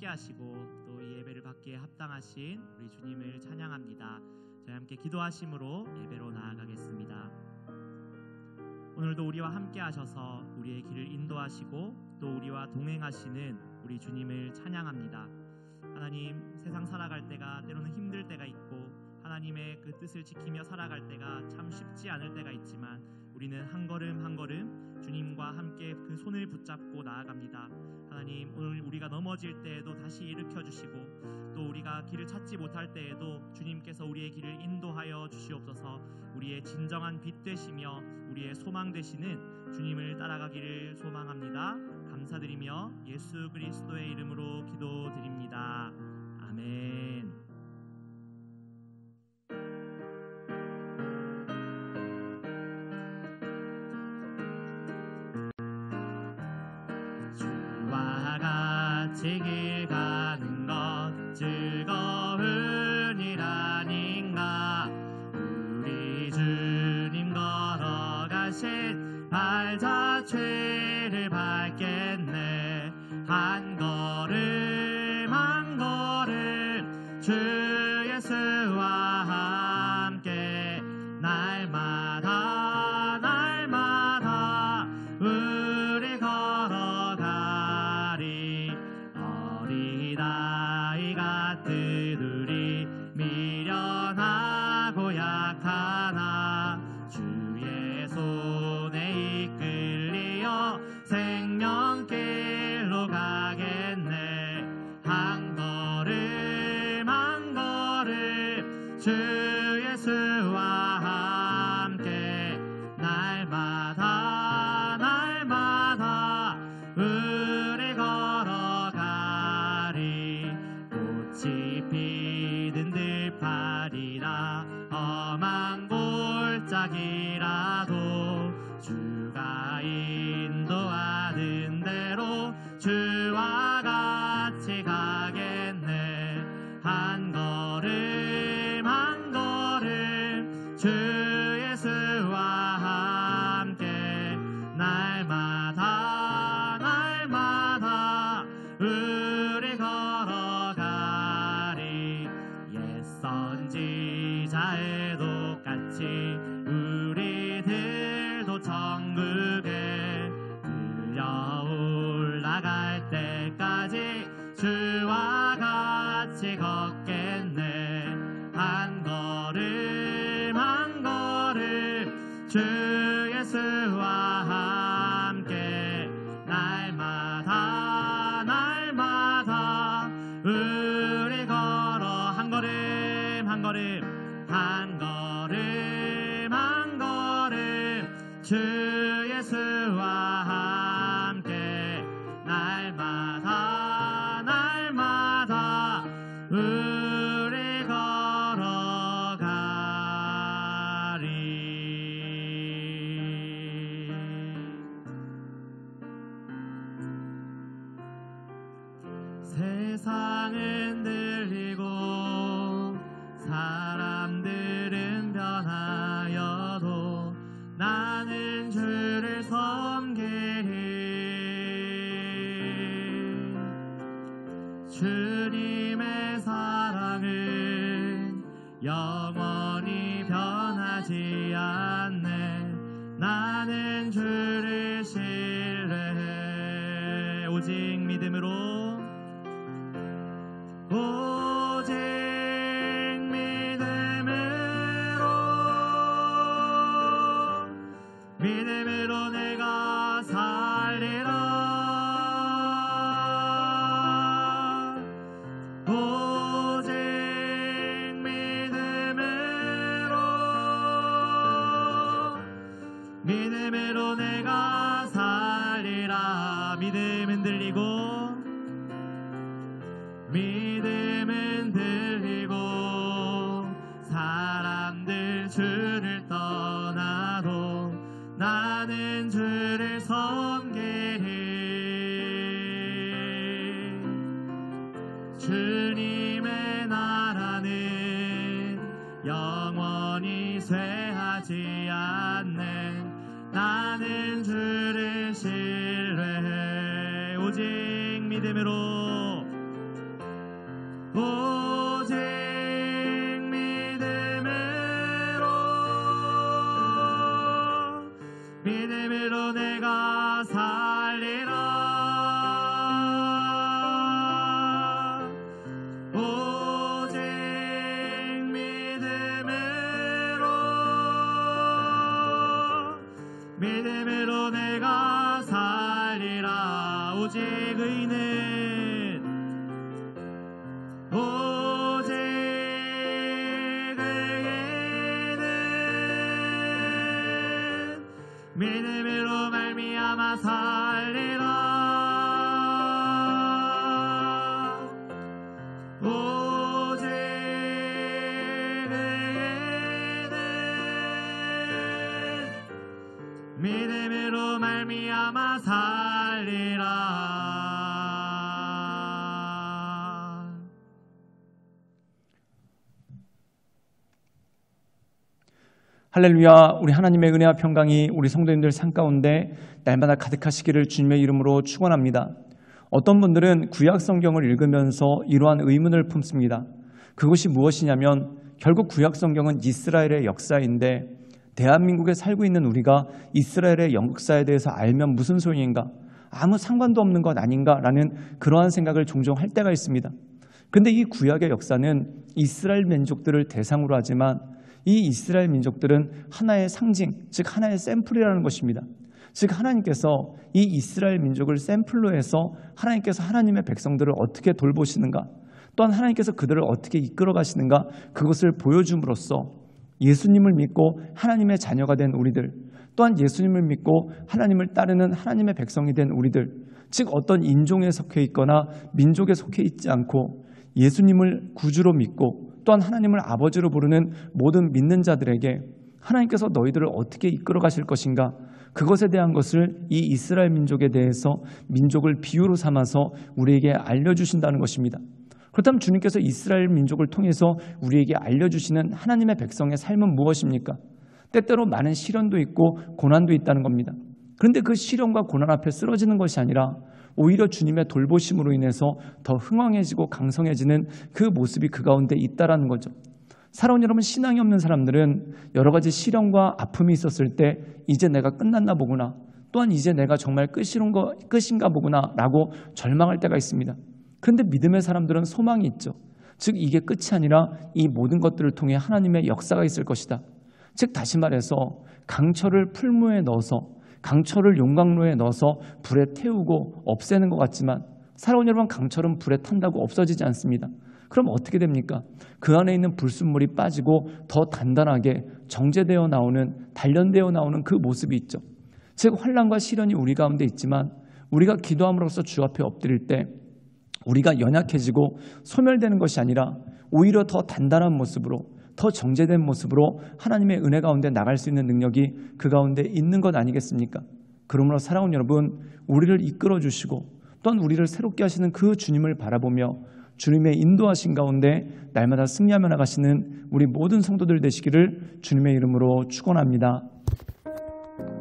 하시고 또 이 예배를 받기에 합당하신 우리 주님을 찬양합니다. 저희 함께 기도하심으로 예배로 나아가겠습니다. 오늘도 우리와 함께 하셔서 우리의 길을 인도하시고 또 우리와 동행하시는 우리 주님을 찬양합니다. 하나님, 세상 살아갈 때가 때로는 힘들 때가 있고 하나님의 그 뜻을 지키며 살아갈 때가 참 쉽지 않을 때가 있지만 우리는 한 걸음 한 걸음 주님과 함께 그 손을 붙잡고 나아갑니다. 하나님, 오늘 우리가 넘어질 때에도 다시 일으켜 주시고 또 우리가 길을 찾지 못할 때에도 주님께서 우리의 길을 인도하여 주시옵소서. 우리의 진정한 빛 되시며 우리의 소망 되시는 주님을 따라가기를 소망합니다. 감사드리며 예수 그리스도의 이름으로 기도드립니다. 아멘. 주와 같이 길 가는 것 즐거운 일 아닌가. 우리 주님 걸어가신 발자취를 밟겠네. 한 걸음 한 걸음 주 예수와 함께 날마다 날마다 우리 걸어가리. 어린아이 같은 우리 미련하고 약하나 주의 손에 이끌리어 생명길로 가겠네. 한 걸음 한 걸음 주 예수와 함께 날마다 날마다 우리 걸어가리. 꽃이 피든 들판이나 험한 골짜기라도 주가 인도하는 대로 주와 같이 가겠네. 한 걸음 한 걸음 주 예수와 함께 날마다 날마다 우리 걸어가리. 옛 선지자에도 같이 우리들도 천국에 끌려 올라갈 때까지 주와 같이 걷겠네. 한 걸음 한 걸음 주 예수와 함께 날마다 날마다 우리 걸어 한 걸음 한 걸음 한 걸음 한 걸음 주 예수와 함께 날마다 날마다 우리 걸어가리. 세상은 들리고 사람들은 변하여도 나는 주를 섬기리. 주님의 사랑은 영원히 변하지 않네. 나는 주를 신뢰해. 오직 믿음으로 오직 믿음으로 내가 살리라. 오직 믿음으로 내가 살리라. 믿음은 들리고 믿음은 들리고 사람들 주를 떠나도 나는 주를 섬기리. 주님의 나라는 영원히 쇠하지 않네. 나는 주를 신뢰해. 오직 믿음으로 오직 믿음으로 내가 살리라. 오직 믿음으로 내가 살리라. 오직 의인은 오직 의인은 믿음으로 말미암아 살리라. 오직 의인은 믿음으로 말미암아 살리라. 할렐루야. 우리 하나님의 은혜와 평강이 우리 성도님들 삶 가운데 날마다 가득하시기를 주님의 이름으로 축원합니다. 어떤 분들은 구약 성경을 읽으면서 이러한 의문을 품습니다. 그것이 무엇이냐면 결국 구약 성경은 이스라엘의 역사인데 대한민국에 살고 있는 우리가 이스라엘의 역사에 대해서 알면 무슨 소용인가? 아무 상관도 없는 것 아닌가라는 그러한 생각을 종종 할 때가 있습니다. 그런데 이 구약의 역사는 이스라엘 민족들을 대상으로 하지만 이 이스라엘 민족들은 하나의 상징, 즉 하나의 샘플이라는 것입니다. 즉 하나님께서 이 이스라엘 민족을 샘플로 해서 하나님께서 하나님의 백성들을 어떻게 돌보시는가, 또한 하나님께서 그들을 어떻게 이끌어 가시는가, 그것을 보여줌으로써 예수님을 믿고 하나님의 자녀가 된 우리들, 또한 예수님을 믿고 하나님을 따르는 하나님의 백성이 된 우리들, 즉 어떤 인종에 속해 있거나 민족에 속해 있지 않고 예수님을 구주로 믿고 또한 하나님을 아버지로 부르는 모든 믿는 자들에게 하나님께서 너희들을 어떻게 이끌어 가실 것인가, 그것에 대한 것을 이 이스라엘 민족에 대해서 민족을 비유로 삼아서 우리에게 알려주신다는 것입니다. 그렇다면 주님께서 이스라엘 민족을 통해서 우리에게 알려주시는 하나님의 백성의 삶은 무엇입니까? 때때로 많은 시련도 있고 고난도 있다는 겁니다. 그런데 그 시련과 고난 앞에 쓰러지는 것이 아니라 오히려 주님의 돌보심으로 인해서 더 흥왕해지고 강성해지는 그 모습이 그 가운데 있다라는 거죠. 사랑하는 여러분, 신앙이 없는 사람들은 여러 가지 시련과 아픔이 있었을 때 이제 내가 끝났나 보구나, 또한 이제 내가 정말 끝인가 보구나 라고 절망할 때가 있습니다. 그런데 믿음의 사람들은 소망이 있죠. 즉 이게 끝이 아니라 이 모든 것들을 통해 하나님의 역사가 있을 것이다. 즉 다시 말해서 강철을 풀무에 넣어서, 강철을 용광로에 넣어서 불에 태우고 없애는 것 같지만 사랑하는 여러분, 강철은 불에 탄다고 없어지지 않습니다. 그럼 어떻게 됩니까? 그 안에 있는 불순물이 빠지고 더 단단하게 정제되어 나오는, 단련되어 나오는 그 모습이 있죠. 즉 환난과 시련이 우리 가운데 있지만 우리가 기도함으로써 주 앞에 엎드릴 때 우리가 연약해지고 소멸되는 것이 아니라 오히려 더 단단한 모습으로, 더 정제된 모습으로 하나님의 은혜 가운데 나갈 수 있는 능력이 그 가운데 있는 것 아니겠습니까? 그러므로 사랑하는 여러분, 우리를 이끌어 주시고 또한 우리를 새롭게 하시는 그 주님을 바라보며 주님의 인도하신 가운데 날마다 승리하며 나가시는 우리 모든 성도들 되시기를 주님의 이름으로 축원합니다.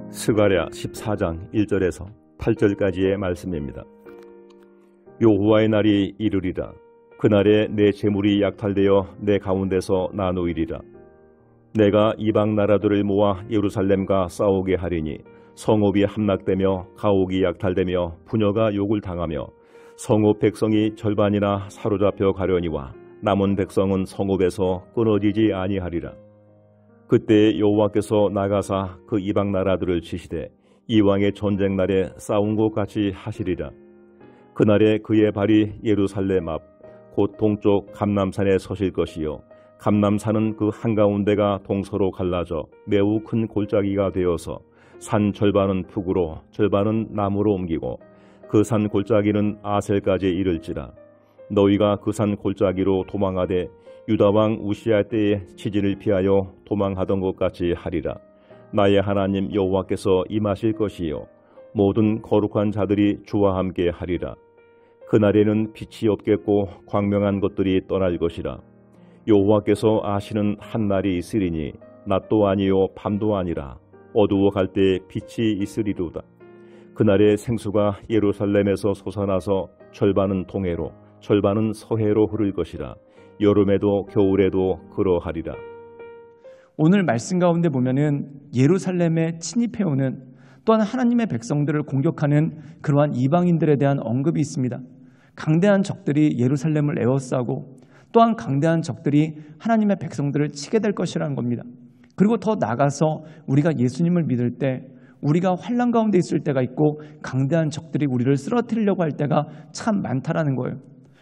스가랴 14장 1절에서 8절까지의 말씀입니다. 여호와의 날이 이르리라. 그날에 내 재물이 약탈되어 내 가운데서 나누이리라. 내가 이방 나라들을 모아 예루살렘과 싸우게 하리니 성읍이 함락되며 가옥이 약탈되며 부녀가 욕을 당하며 성읍 백성이 절반이나 사로잡혀 가려니와 남은 백성은 성읍에서 끊어지지 아니하리라. 그때 여호와께서 나가사 그 이방 나라들을 치시되 이왕의 전쟁 날에 싸운 것 같이 하시리라. 그날에 그의 발이 예루살렘 앞 곧 동쪽 감람산에 서실 것이요 감람산은 그 한가운데가 동서로 갈라져 매우 큰 골짜기가 되어서 산 절반은 북으로 절반은 남으로 옮기고 그 산 골짜기는 아셀까지 이를지라. 너희가 그 산 골짜기로 도망하되 유다왕 우시야 때에 치진을 피하여 도망하던 것 같이 하리라. 나의 하나님 여호와께서 임하실 것이요 모든 거룩한 자들이 주와 함께 하리라. 그날에는 빛이 없겠고 광명한 것들이 떠날 것이라. 여호와께서 아시는 한 날이 있으리니 낮도 아니요 밤도 아니라 어두워 갈 때 빛이 있으리로다. 그날에 생수가 예루살렘에서 솟아나서 절반은 동해로 절반은 서해로 흐를 것이라. 여름에도 겨울에도 그러하리라. 오늘 말씀 가운데 보면은 예루살렘에 침입해오는 또한 하나님의 백성들을 공격하는 그러한 이방인들에 대한 언급이 있습니다. 강대한 적들이 예루살렘을 에워싸고 또한 강대한 적들이 하나님의 백성들을 치게 될 것이라는 겁니다. 그리고 더 나아가서 우리가 예수님을 믿을 때 우리가 환난 가운데 있을 때가 있고 강대한 적들이 우리를 쓰러뜨리려고 할 때가 참 많다라는 거예요.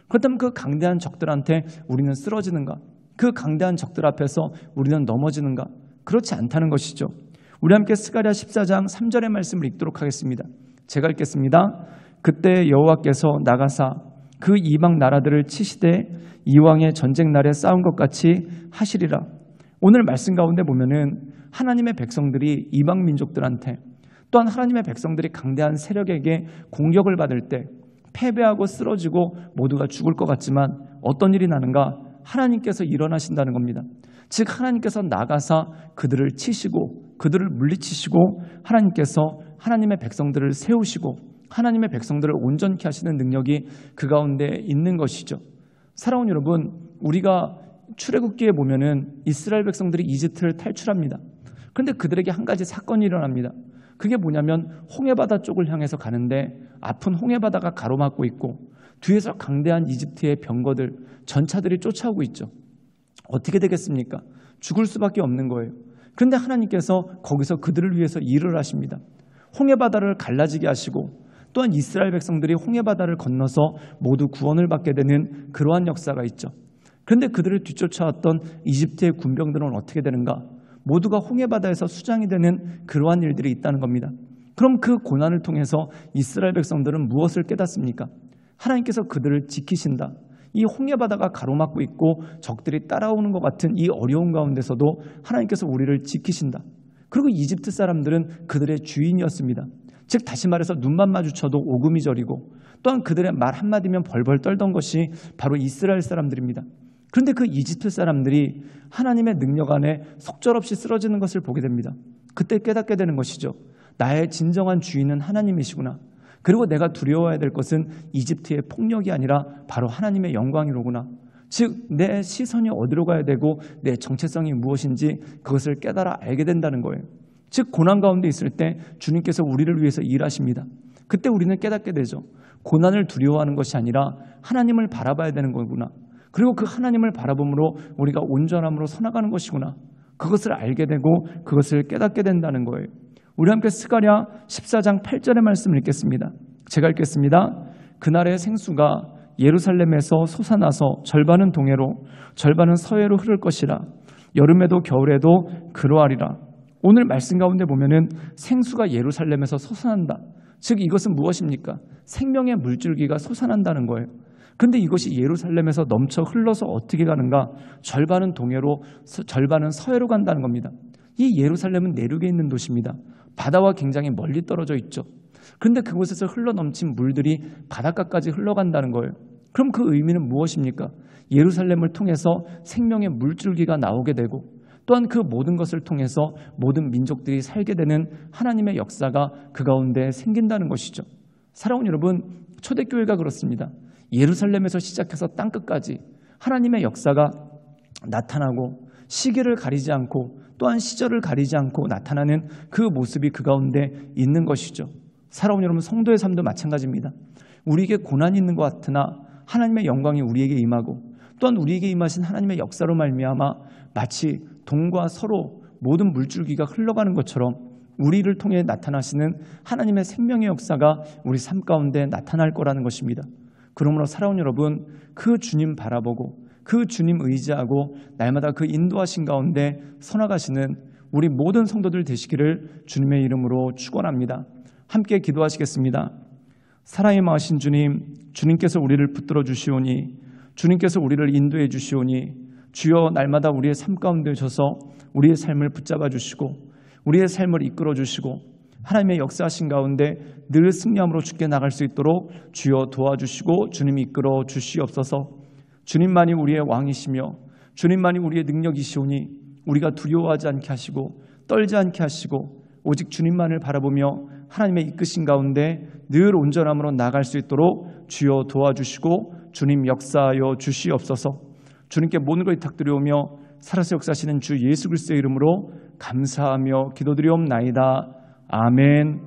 그렇다면 그 강대한 적들한테 우리는 쓰러지는가? 그 강대한 적들 앞에서 우리는 넘어지는가? 그렇지 않다는 것이죠. 우리 함께 스가랴 14장 3절의 말씀을 읽도록 하겠습니다. 제가 읽겠습니다. 그때 여호와께서 나가사 그 이방 나라들을 치시되 이왕의 전쟁 날에 싸운 것 같이 하시리라. 오늘 말씀 가운데 보면은 하나님의 백성들이 이방 민족들한테 또한 하나님의 백성들이 강대한 세력에게 공격을 받을 때 패배하고 쓰러지고 모두가 죽을 것 같지만 어떤 일이 나는가? 하나님께서 일어나신다는 겁니다. 즉 하나님께서 나가사 그들을 치시고 그들을 물리치시고 하나님께서 하나님의 백성들을 세우시고 하나님의 백성들을 온전케 하시는 능력이 그 가운데 있는 것이죠. 사랑하는 여러분, 우리가 출애굽기에 보면은 이스라엘 백성들이 이집트를 탈출합니다. 그런데 그들에게 한 가지 사건이 일어납니다. 그게 뭐냐면 홍해바다 쪽을 향해서 가는데 앞은 홍해바다가 가로막고 있고 뒤에서 강대한 이집트의 병거들, 전차들이 쫓아오고 있죠. 어떻게 되겠습니까? 죽을 수밖에 없는 거예요. 그런데 하나님께서 거기서 그들을 위해서 일을 하십니다. 홍해바다를 갈라지게 하시고 또한 이스라엘 백성들이 홍해바다를 건너서 모두 구원을 받게 되는 그러한 역사가 있죠. 그런데 그들을 뒤쫓아왔던 이집트의 군병들은 어떻게 되는가? 모두가 홍해바다에서 수장이 되는 그러한 일들이 있다는 겁니다. 그럼 그 고난을 통해서 이스라엘 백성들은 무엇을 깨닫습니까? 하나님께서 그들을 지키신다. 이 홍해바다가 가로막고 있고 적들이 따라오는 것 같은 이 어려운 가운데서도 하나님께서 우리를 지키신다. 그리고 이집트 사람들은 그들의 주인이었습니다. 즉 다시 말해서 눈만 마주쳐도 오금이 저리고 또한 그들의 말 한마디면 벌벌 떨던 것이 바로 이스라엘 사람들입니다. 그런데 그 이집트 사람들이 하나님의 능력 안에 속절없이 쓰러지는 것을 보게 됩니다. 그때 깨닫게 되는 것이죠. 나의 진정한 주인은 하나님이시구나. 그리고 내가 두려워해야 될 것은 이집트의 폭력이 아니라 바로 하나님의 영광이로구나. 즉 내 시선이 어디로 가야 되고 내 정체성이 무엇인지 그것을 깨달아 알게 된다는 거예요. 즉 고난 가운데 있을 때 주님께서 우리를 위해서 일하십니다. 그때 우리는 깨닫게 되죠. 고난을 두려워하는 것이 아니라 하나님을 바라봐야 되는 거구나. 그리고 그 하나님을 바라봄으로 우리가 온전함으로 서나가는 것이구나. 그것을 알게 되고 그것을 깨닫게 된다는 거예요. 우리 함께 스가랴 14장 8절의 말씀을 읽겠습니다. 제가 읽겠습니다. 그날의 생수가 예루살렘에서 솟아나서 절반은 동해로 절반은 서해로 흐를 것이라. 여름에도 겨울에도 그러하리라. 오늘 말씀 가운데 보면은 생수가 예루살렘에서 솟아난다. 즉 이것은 무엇입니까? 생명의 물줄기가 솟아난다는 거예요. 그런데 이것이 예루살렘에서 넘쳐 흘러서 어떻게 가는가? 절반은 동해로 절반은 서해로 간다는 겁니다. 이 예루살렘은 내륙에 있는 도시입니다. 바다와 굉장히 멀리 떨어져 있죠. 그런데 그곳에서 흘러넘친 물들이 바닷가까지 흘러간다는 거예요. 그럼 그 의미는 무엇입니까? 예루살렘을 통해서 생명의 물줄기가 나오게 되고 또한 그 모든 것을 통해서 모든 민족들이 살게 되는 하나님의 역사가 그 가운데 생긴다는 것이죠. 사랑하는 여러분, 초대교회가 그렇습니다. 예루살렘에서 시작해서 땅끝까지 하나님의 역사가 나타나고 시기를 가리지 않고 또한 시절을 가리지 않고 나타나는 그 모습이 그 가운데 있는 것이죠. 사랑하는 여러분, 성도의 삶도 마찬가지입니다. 우리에게 고난이 있는 것 같으나 하나님의 영광이 우리에게 임하고 또한 우리에게 임하신 하나님의 역사로 말미암아 마치 동과 서로 모든 물줄기가 흘러가는 것처럼 우리를 통해 나타나시는 하나님의 생명의 역사가 우리 삶 가운데 나타날 거라는 것입니다. 그러므로 사랑하는 여러분, 그 주님 바라보고 그 주님 의지하고 날마다 그 인도하신 가운데 서나가시는 우리 모든 성도들 되시기를 주님의 이름으로 축원합니다. 함께 기도하시겠습니다. 사랑이 마으신 주님, 주님께서 우리를 붙들어 주시오니 주님께서 우리를 인도해 주시오니 주여 날마다 우리의 삶 가운데 오셔서 우리의 삶을 붙잡아 주시고 우리의 삶을 이끌어 주시고 하나님의 역사하신 가운데 늘 승리함으로 주께 나갈 수 있도록 주여 도와주시고 주님이 이끌어 주시옵소서. 주님만이 우리의 왕이시며 주님만이 우리의 능력이시오니 우리가 두려워하지 않게 하시고 떨지 않게 하시고 오직 주님만을 바라보며 하나님의 이끄신 가운데 늘 온전함으로 나갈 수 있도록 주여 도와주시고 주님 역사하여 주시옵소서. 주님께 모든 것을 탁드려오며 살아서 역사하시는 주 예수 그리스도의 이름으로 감사하며 기도드리옵나이다. 아멘.